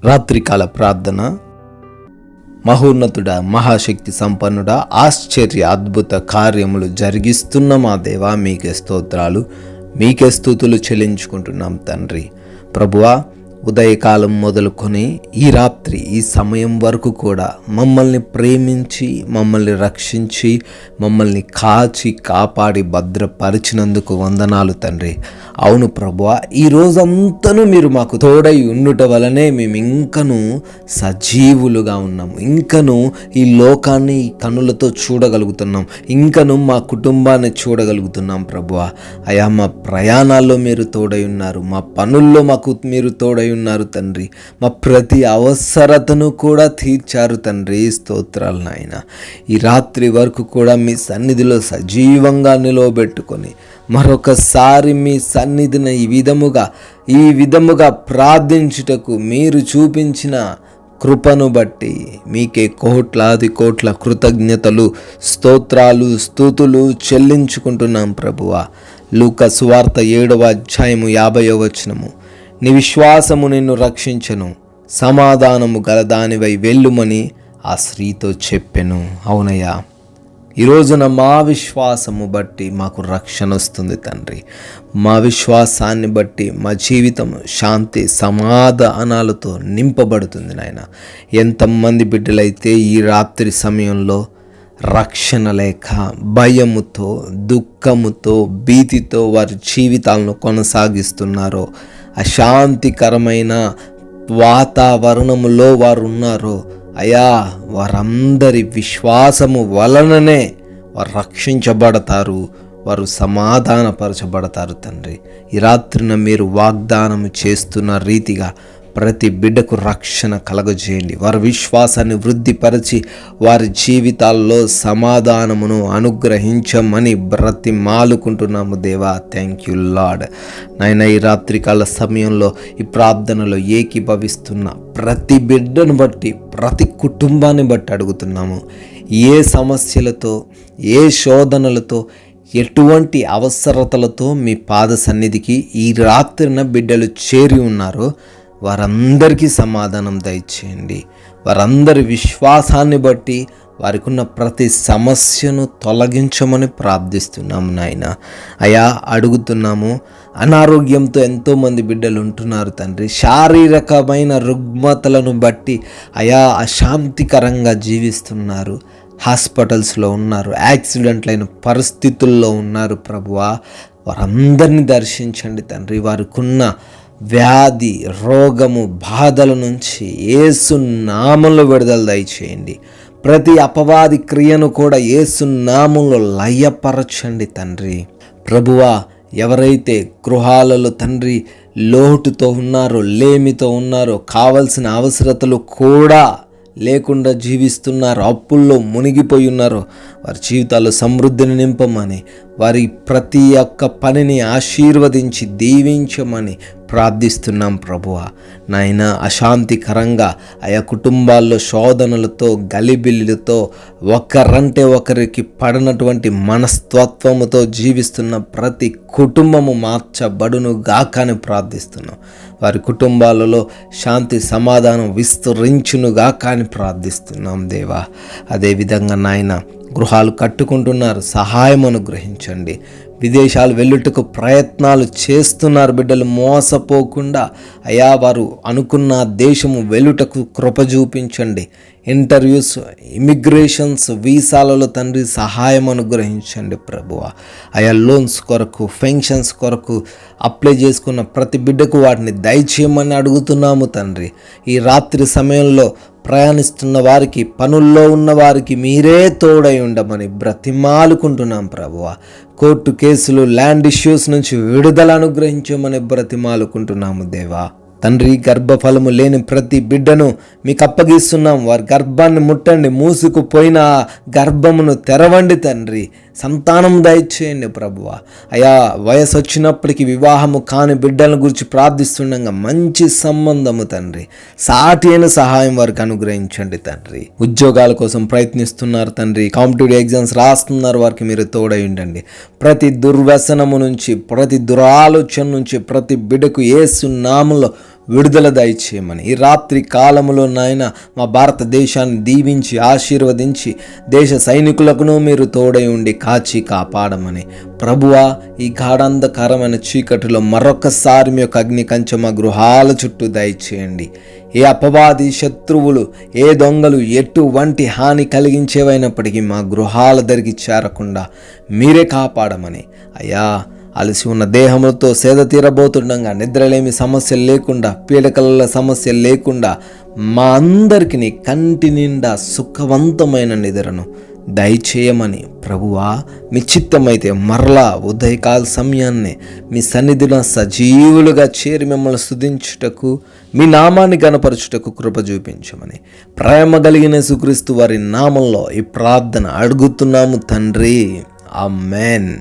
రాత్రికాల ప్రార్థన. మహోన్నతుడా, మహాశక్తి సంపన్నుడా, ఆశ్చర్య అద్భుత కార్యములు జరిగిస్తున్న మా దేవా, మీకే స్తోత్రాలు, మీకే స్తుతులు చెల్లించుకుంటున్నాం తండ్రి. ప్రభువా, ఉదయకాలం మొదలుకొని ఈ రాత్రి ఈ సమయం వరకు కూడా మమ్మల్ని ప్రేమించి, మమ్మల్ని రక్షించి, మమ్మల్ని కాపాడి భద్రపరిచినందుకు వందనాలు తండ్రి. అవును ప్రభువా, ఈ రోజంతను మీరు మాకు తోడై ఉండుట వలనే మేము ఇంకను సజీవులుగా ఉన్నాము, ఇంకను ఈ లోకాన్ని కనులతో చూడగలుగుతున్నాం, ఇంకను మా కుటుంబాన్ని చూడగలుగుతున్నాం ప్రభువా. అయా, మా ప్రయాణాల్లో మీరు తోడై ఉన్నారు, మా పనుల్లో మాకు మీరు తోడై ఉన్నారు తండ్రి. మా ప్రతి అవసరతను కూడా తీర్చారు తండ్రి. స్తోత్రాలు నాయన. ఈ రాత్రి వరకు కూడా మీ సన్నిధిలో సజీవంగా నిలవబెట్టుకొని మరొకసారి మీ సన్నిధిని ఈ విధముగా ప్రార్థించుటకు మీరు చూపించిన కృపను బట్టి మీకే కోట్ల కృతజ్ఞతలు, స్తోత్రాలు, స్తుతులు చెల్లించుకుంటున్నాం ప్రభువా. లూకా సువార్త 7వ అధ్యాయము 50వ వచనము, నీ విశ్వాసము నిన్ను రక్షించెను, సమాధానము గలదానివై వెళ్ళుమని ఆ స్త్రీతో చెప్పెను. అవునయ్యా, ఈ రోజున మా విశ్వాసము బట్టి మాకు రక్షణ వస్తుంది తండ్రి. మా విశ్వాసాన్ని బట్టి మా జీవితం శాంతి సమాధానాలతో నింపబడుతుంది నాయన. ఎంతమంది బిడ్డలైతే ఈ రాత్రి సమయంలో రక్షణ లేక భయముతో, దుఃఖముతో, భీతితో వారి జీవితాలను కొనసాగిస్తున్నారో, అశాంతికరమైన వాతావరణములో వారు ఉన్నారో, అయా, వారందరి విశ్వాసము వలననే వారు రక్షించబడతారు, వారు సమాధానపరచబడతారు తండ్రి. ఈ రాత్రిన మీరు వాగ్దానం చేస్తున్న రీతిగా ప్రతి బిడ్డకు రక్షణ కలగజేయండి. వారి విశ్వాసాన్ని వృద్ధిపరిచి వారి జీవితాల్లో సమాధానమును అనుగ్రహించమని బ్రతిమాలుకుంటున్నాము దేవా. Thank you lord. నాయన, ఈ రాత్రికాల సమయంలో ఈ ప్రార్థనలో ఏకీభవిస్తున్న ప్రతి బిడ్డను బట్టి, ప్రతి కుటుంబాన్ని బట్టి అడుగుతున్నాము. ఏ సమస్యలతో, ఏ శోధనలతో, ఎటువంటి అవసరతలతో మీ పాద సన్నిధికి ఈ రాత్రిన బిడ్డలు చేరి ఉన్నారో వారందరికీ సమాధానం దయచేయండి. వారందరి విశ్వాసాన్ని బట్టి వారికి ఉన్న ప్రతి సమస్యను తొలగించమని ప్రార్థిస్తున్నాము నాయన. అయా, అడుగుతున్నాము. అనారోగ్యంతో ఎంతోమంది బిడ్డలు ఉంటున్నారు తండ్రి. శారీరకమైన రుగ్మతలను బట్టి అయా అశాంతికరంగా జీవిస్తున్నారు, హాస్పిటల్స్లో ఉన్నారు, యాక్సిడెంట్లైన పరిస్థితుల్లో ఉన్నారు ప్రభువా. వారందరినీ దర్శించండి తండ్రి. వారికున్న వ్యాధి, రోగము, బాధల నుంచి యేసు నామములో విడుదల దయచేయండి. ప్రతి అపవాది క్రియను కూడా యేసు నామములో లయపరచండి తండ్రి. ప్రభువా, ఎవరైతే గృహాలలో తండ్రి లోటుతో ఉన్నారో, లేమితో ఉన్నారో, కావలసిన అవసరతలు కూడా లేకుండా జీవిస్తున్నారు, అప్పుల్లో మునిగిపోయి ఉన్నారో, వారి జీవితాల్లో సమృద్ధిని నింపమని, వారి ప్రతి ఒక్క పనిని ఆశీర్వదించి దీవించమని ప్రార్థిస్తున్నాం ప్రభువా. నాయన, అశాంతికరంగా ఆయా కుటుంబాల్లో శోధనలతో, గలిబిలితో, ఒకరంటే ఒకరికి పడినటువంటి మనస్తత్వముతో జీవిస్తున్న ప్రతి కుటుంబము మార్చబడును గాకని ప్రార్థిస్తున్నాం. వారి కుటుంబాలలో శాంతి సమాధానం విస్తరించును గాకని ప్రార్థిస్తున్నాం దేవా. అదేవిధంగా నాయన, గృహాలు కట్టుకుంటున్నారు, సహాయం అనుగ్రహించండి. విదేశాలు వెళ్ళుటకు ప్రయత్నాలు చేస్తున్నారు బిడ్డలు, మోసపోకుండా అయా వారు అనుకున్న దేశము వెళ్ళుటకు కృప చూపించండి. ఇంటర్వ్యూస్, ఇమిగ్రేషన్స్, వీసాలలో తండ్రి సహాయం అనుగ్రహించండి ప్రభువా. ఆయా లోన్స్ కొరకు, పెన్షన్స్ కొరకు అప్లై చేసుకున్న ప్రతి బిడ్డకు వాటిని దయచేయమని అడుగుతున్నాము తండ్రి. ఈ రాత్రి సమయంలో ప్రయాణిస్తున్న వారికి, పనుల్లో ఉన్న వారికి మీరే తోడై ఉండమని బ్రతిమాలుకుంటున్నాం ప్రభువా. కోర్టు కేసులు, ల్యాండ్ ఇష్యూస్ నుంచి విడుదల అనుగ్రహించమని బ్రతిమాలుకుంటున్నాము దేవా. తండ్రి, గర్భఫలము లేని ప్రతి బిడ్డను మీకు అప్పగిస్తున్నాం. వారి గర్భాన్ని ముట్టండి, మూసుకుపోయిన గర్భమును తెరవండి తండ్రి. సంతానం దయచేయండి ప్రభువా. అయా, వయసు వచ్చినప్పటికీ వివాహము కాని బిడ్డల గురించి ప్రార్థిస్తుండగా మంచి సంబంధము తండ్రి, సాటి అయిన సహాయం వారికి అనుగ్రహించండి తండ్రి. ఉద్యోగాల కోసం ప్రయత్నిస్తున్నారు తండ్రి, కాంపిటేటివ్ ఎగ్జామ్స్ రాస్తున్నారు, వారికి మీరు తోడై ఉండండి. ప్రతి దుర్వ్యసనము నుంచి, ప్రతి దురాలోచన నుంచి ప్రతి బిడ్డకు యేసు నామములో విడుదల దయచేయమని, ఈ రాత్రి కాలములో నాయన మా భారతదేశాన్ని దీవించి ఆశీర్వదించి దేశ సైనికులకును మీరు తోడై ఉండి కాచి కాపాడమని, ప్రభువా ఈ గాఢాంధకారమైన చీకటిలో మరొకసారి మీ యొక్క అగ్ని కంచె మా గృహాల చుట్టూ దయచేయండి. ఏ అపవాది శత్రువులు, ఏ దొంగలు ఎటువంటి హాని కలిగించేవైనప్పటికీ మా గృహాల దగ్గరికి చేరకుండా మీరే కాపాడమని, అయ్యా అలసి ఉన్న దేహములతో సేద తీరబోతుండగా నిద్రలేమి సమస్యలు లేకుండా, పీడకల సమస్యలు లేకుండా మా అందరికీ కంటి నిండా సుఖవంతమైన నిద్రను దయచేయమని, ప్రభువా మీ చిత్తమైతే మరలా ఉదయకాల సమయాన్నే మీ సన్నిధిలో సజీవులుగా చేరి మిమ్మల్ని స్తుతించుటకు, మీ నామాన్ని గణపరచుటకు కృప చూపించమని, ప్రేమ కలిగిన యేసుక్రీస్తు వారి నామంలో ఈ ప్రార్థన అడుగుతున్నాము తండ్రి. ఆమేన్.